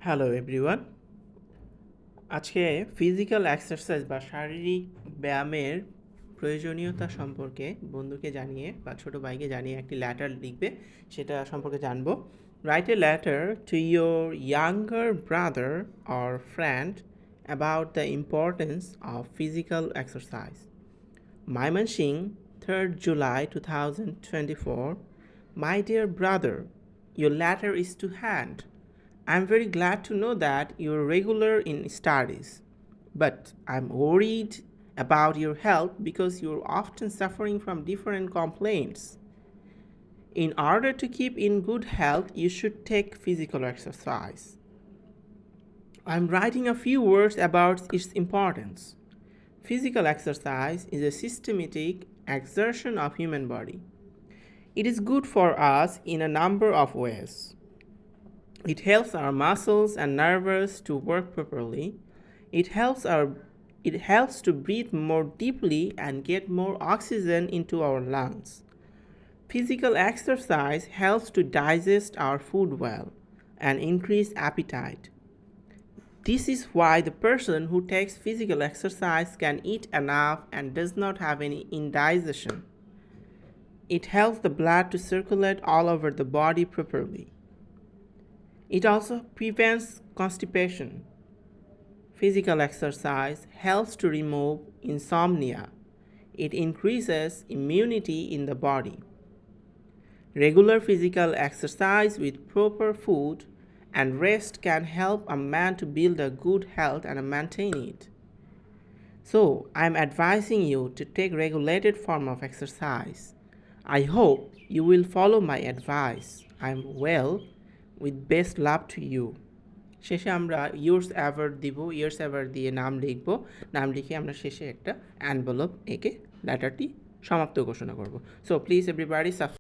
Hello everyone. আজকে physical exercise বা শারীরিক ব্যায়ামের প্রয়োজনীয়তা সম্পর্কে বন্ধুকে জানিয়ে বা ছোটো ভাইকে জানিয়ে একটি লেটার লিখবে, সেটা সম্পর্কে জানবো। Write a letter to your younger brother or friend about the importance of physical exercise. Mymensingh, 3rd July 2024. My dear brother, your letter is to hand. I'm very glad to know that you're regular in studies, but I'm worried about your health because you're often suffering from different complaints. In order to keep in good health, you should take physical exercise. I'm writing a few words about its importance. Physical exercise is a systematic exertion of human body. It is good for us in a number of ways. It helps our muscles and nerves to work properly. It helps to breathe more deeply and get more oxygen into our lungs. Physical exercise helps to digest our food well and increase appetite. This is why the person who takes physical exercise can eat enough and does not have any indigestion. It helps the blood to circulate all over the body properly. It also prevents constipation. Physical exercise helps to remove insomnia. It increases immunity in the body. Regular physical exercise with proper food and rest can help a man to build a good health and maintain it. So, I am advising you to take regulated form of exercise. I hope you will follow my advice. I am well. With best love to you. শেষে আমরা years ever দিব, years ever দিয়ে নাম লিখব, নাম লিখে আমরা শেষে একটা অ্যানভেলপ এঁকে লেটারটি সমাপ্ত ঘোষণা করব। So please everybody